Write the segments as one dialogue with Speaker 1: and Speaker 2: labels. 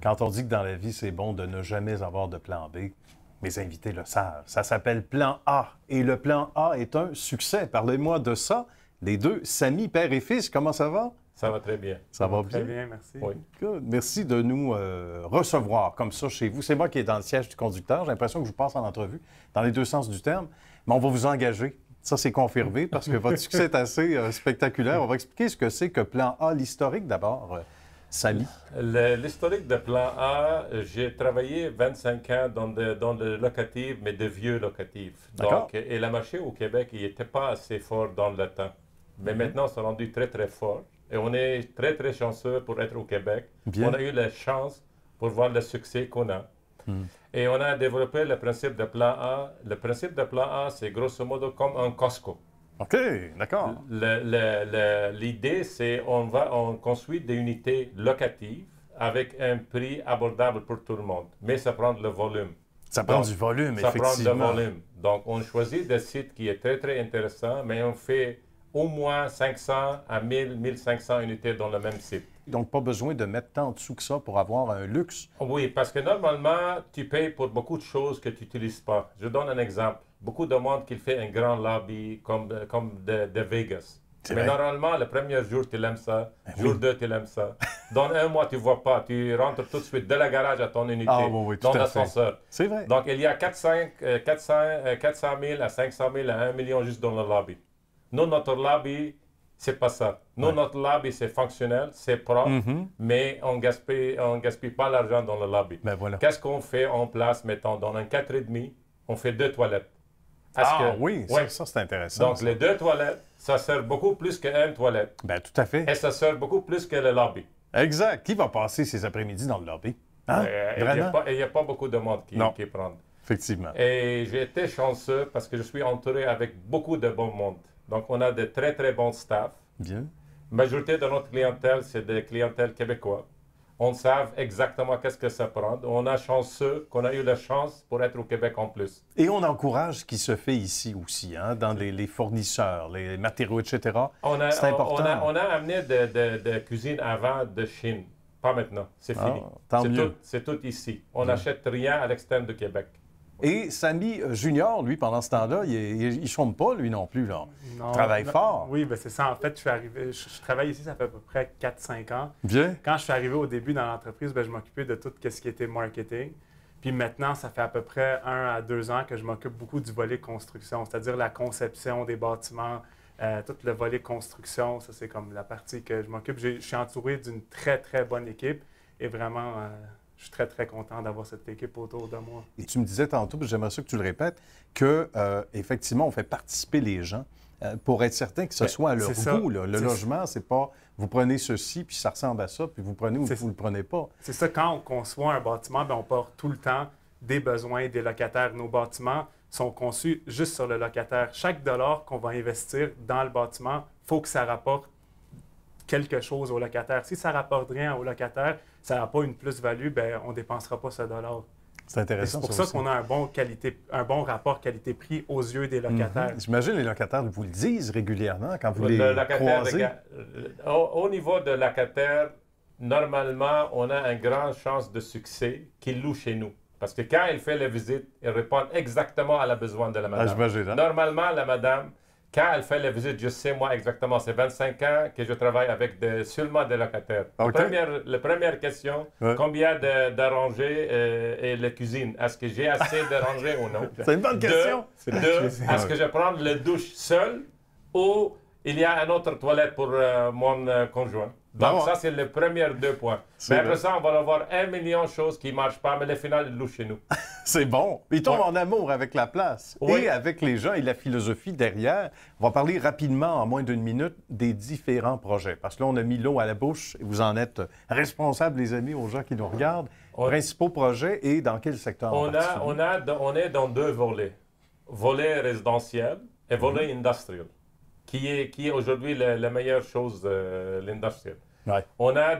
Speaker 1: Quand on dit que dans la vie, c'est bon de ne jamais avoir de plan B, mes invités le savent. Ça s'appelle Plan A. Et le Plan A est un succès. Parlez-moi de ça. Les deux, Samy, père et fils, comment ça va?
Speaker 2: Ça va très bien.
Speaker 1: Ça va bien?
Speaker 3: Très bien, merci.
Speaker 2: Oui.
Speaker 1: Good. Merci de nous recevoir comme ça chez vous. C'est moi qui est dans le siège du conducteur. J'ai l'impression que je vous passe en entrevue, dans les deux sens du terme. Mais on va vous engager. Ça, c'est confirmé parce que votre succès est assez spectaculaire. On va expliquer ce que c'est que Plan A, l'historique d'abord. Samy.
Speaker 2: L'historique de Plan A, j'ai travaillé 25 ans dans le locatif, mais de vieux locatifs. Donc, et le marché au Québec, il n'était pas assez fort dans le temps. Mais maintenant, c'est rendu très, très fort. Et on est très, très chanceux pour être au Québec.
Speaker 1: Bien.
Speaker 2: On a eu la chance pour voir le succès qu'on a. Et on a développé le principe de Plan A. Le principe de Plan A, c'est grosso modo comme un Costco.
Speaker 1: OK, d'accord.
Speaker 2: L'idée, c'est on construit des unités locatives avec un prix abordable pour tout le monde. Mais ça prend le volume.
Speaker 1: Ça prend
Speaker 2: Donc,
Speaker 1: du volume,
Speaker 2: ça
Speaker 1: effectivement.
Speaker 2: prend du volume. Donc, on choisit des sites qui est très, très intéressant, mais on fait au moins 500 à 1000, 1500 unités dans le même site.
Speaker 1: Donc, pas besoin de mettre tant en dessous que ça pour avoir un luxe.
Speaker 2: Oui, parce que normalement, tu payes pour beaucoup de choses que tu n'utilises pas. Je donne un exemple. Beaucoup de monde qui fait un grand lobby comme de Vegas. Mais
Speaker 1: vrai.
Speaker 2: normalement, le premier jour, tu l'aimes ça. Jour 2, tu l'aimes ça. Dans un mois, tu ne vois pas. Tu rentres tout de suite de la garage à ton unité,
Speaker 1: oui, tout
Speaker 2: dans
Speaker 1: à fait.
Speaker 2: l'ascenseur.
Speaker 1: C'est vrai.
Speaker 2: Donc, il y a 400 000 à 500 000 à 1 million juste dans le lobby. Nous, notre lobby, c'est pas ça. Nous, notre lobby, c'est fonctionnel, c'est propre, mais on gaspille pas l'argent dans le lobby.
Speaker 1: Ben voilà.
Speaker 2: Qu'est-ce qu'on fait en place, mettons, dans un 4,5, on fait 2 toilettes.
Speaker 1: Oui,
Speaker 2: Ouais.
Speaker 1: ça c'est intéressant.
Speaker 2: Donc,
Speaker 1: ça.
Speaker 2: les 2 toilettes, ça sert beaucoup plus qu'une toilette.
Speaker 1: Ben tout à fait.
Speaker 2: Et ça sert beaucoup plus que le lobby.
Speaker 1: Exact. Qui va passer ses après-midi dans le lobby? Hein? Vraiment?
Speaker 2: Il n'y a pas beaucoup de monde qui prend.
Speaker 1: Effectivement.
Speaker 2: Et j'ai été chanceux parce que je suis entouré avec beaucoup de bon monde. Donc, on a de très, très bons staffs.
Speaker 1: Bien.
Speaker 2: La majorité de notre clientèle, c'est des clientèles québécois. On sait exactement qu'est-ce que ça prend. On a chanceux qu'on a eu la chance pour être au Québec en plus.
Speaker 1: Et on encourage ce qui se fait ici aussi, hein, dans les fournisseurs, les matériaux, etc. C'est important.
Speaker 2: On a amené de cuisine avant de Chine. Pas maintenant. C'est fini.
Speaker 1: Tant mieux.
Speaker 2: C'est tout ici. On n'achète rien à l'extérieur du Québec.
Speaker 1: Et Samy Junior, lui, pendant ce temps-là, il ne chôme pas, lui non plus. Là.
Speaker 3: Non,
Speaker 1: Il travaille fort.
Speaker 3: Oui, ben c'est ça. En fait, je travaille ici, ça fait à peu près 4-5 ans.
Speaker 1: Bien.
Speaker 3: Quand je suis arrivé au début dans l'entreprise, ben, je m'occupais de tout ce qui était marketing. Puis maintenant, ça fait à peu près 1 à 2 ans que je m'occupe beaucoup du volet construction, c'est-à-dire la conception des bâtiments, tout le volet construction. Ça, c'est comme la partie que je m'occupe. Je suis entouré d'une très, très bonne équipe et vraiment... je suis très, très content d'avoir cette équipe autour de moi.
Speaker 1: Et tu me disais tantôt, puis j'aimerais ça que tu le répètes, que effectivement, on fait participer les gens pour être certain que ce soit à leur goût. Là. Le logement, c'est pas vous prenez ceci, puis ça ressemble à ça, puis vous prenez ou vous ne le prenez pas.
Speaker 3: C'est ça, quand on conçoit un bâtiment, bien, on part tout le temps des besoins des locataires. Nos bâtiments sont conçus juste sur le locataire. Chaque dollar qu'on va investir dans le bâtiment, il faut que ça rapporte quelque chose au locataire. Si ça ne rapporte rien au locataire, ça n'a pas une plus-value, bien, on ne dépensera pas ce dollar.
Speaker 1: C'est intéressant.
Speaker 3: C'est pour ça qu'on a un bon rapport qualité-prix aux yeux des locataires.
Speaker 1: J'imagine les locataires vous le disent régulièrement quand vous les croisez.
Speaker 2: Au niveau de locataire, normalement, on a une grande chance de succès qu'il loue chez nous. Parce que quand il fait la visite, il répond exactement à la besoin de la madame.
Speaker 1: J'imagine, hein?
Speaker 2: Normalement, la madame, quand elle fait la visite, je sais moi exactement, c'est 25 ans que je travaille avec seulement des locataires.
Speaker 1: Okay.
Speaker 2: La première question, combien de rangées et la cuisine? Est-ce que j'ai assez de rangées ou non?
Speaker 1: C'est une bonne question.
Speaker 2: Est-ce que je prends le douche seul ou il y a une autre toilette pour mon conjoint? Donc ça, c'est les premiers 2 points. Mais après ça, on va avoir 1 million de choses qui ne marchent pas, mais le final, il loue chez nous.
Speaker 1: C'est bon. Il tombe en amour avec la place et avec les gens et la philosophie derrière. On va parler rapidement, en moins d'1 minute, des différents projets. Parce que là, on a mis l'eau à la bouche et vous en êtes responsables, les amis, aux gens qui nous regardent. Principaux projets et dans quel secteur en particulier?
Speaker 2: On est dans 2 volets. Volet résidentiel et volet industriel, qui est aujourd'hui la meilleure chose de l'industriel.
Speaker 1: Ouais.
Speaker 2: On a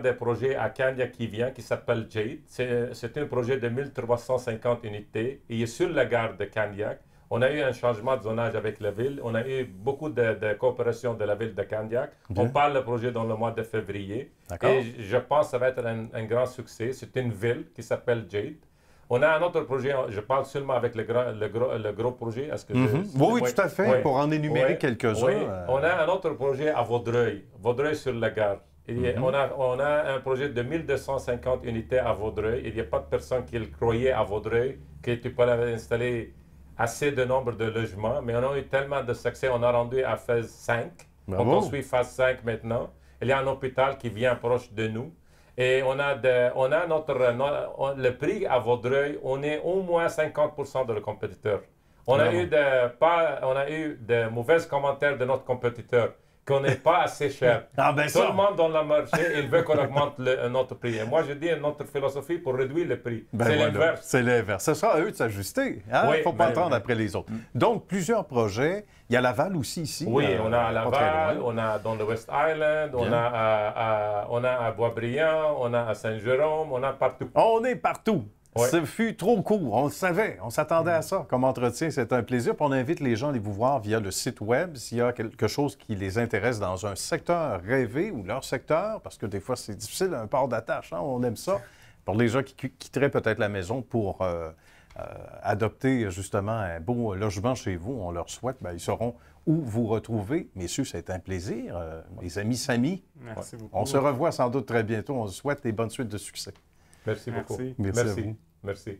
Speaker 2: des projets à Candiac qui vient, qui s'appelle Jade. C'est un projet de 1350 unités. Il est sur la gare de Candiac. On a eu un changement de zonage avec la ville. On a eu beaucoup de coopération de la ville de Candiac. On parle le projet dans le mois de février. Et je pense que ça va être un grand succès. C'est une ville qui s'appelle Jade. On a un autre projet, je parle seulement avec le gros projet. Est-ce que
Speaker 1: oui, tout à fait, pour en énumérer quelques-uns.
Speaker 2: Oui. On a un autre projet à Vaudreuil, Vaudreuil-sur-la-Gare. On a un projet de 1250 unités à Vaudreuil. Il n'y a pas de personne qui le croyait à Vaudreuil, que tu peux installer assez de nombre de logements. Mais on a eu tellement de succès, on a rendu à phase 5. On construit phase 5 maintenant. Il y a un hôpital qui vient proche de nous. Et on a le prix à Vaudreuil, on est au moins 50% de le compétiteur. On a eu de mauvais commentaires de notre compétiteur, qu'on n'est pas assez cher. Tout le monde dans le marché, il veut qu'on augmente notre prix. Et moi, je dis notre philosophie pour réduire le prix. C'est l'inverse.
Speaker 1: C'est l'inverse. Ce sera à eux de s'ajuster. Il ne faut pas attendre après les autres. Donc, plusieurs projets. Il y a Laval aussi ici.
Speaker 2: Oui, on a à Laval, on a dans le West Island, on a à Boisbriand, on a à Saint-Jérôme, on a partout.
Speaker 1: On est partout. Ouais. Ce fut trop court, on le savait, on s'attendait à ça. Comme entretien, c'est un plaisir. Puis on invite les gens à aller vous voir via le site web s'il y a quelque chose qui les intéresse dans un secteur rêvé ou leur secteur, parce que des fois, c'est difficile, un port d'attache, hein? On aime ça. Pour les gens qui quitteraient peut-être la maison pour adopter justement un beau logement chez vous, on leur souhaite, bien, ils sauront où vous retrouver. Messieurs, c'est un plaisir. Les amis Samy,
Speaker 3: merci beaucoup.
Speaker 1: On se revoit sans doute très bientôt. On vous souhaite des bonnes suites de succès.
Speaker 2: Merci beaucoup.
Speaker 1: Merci à vous.
Speaker 2: Merci.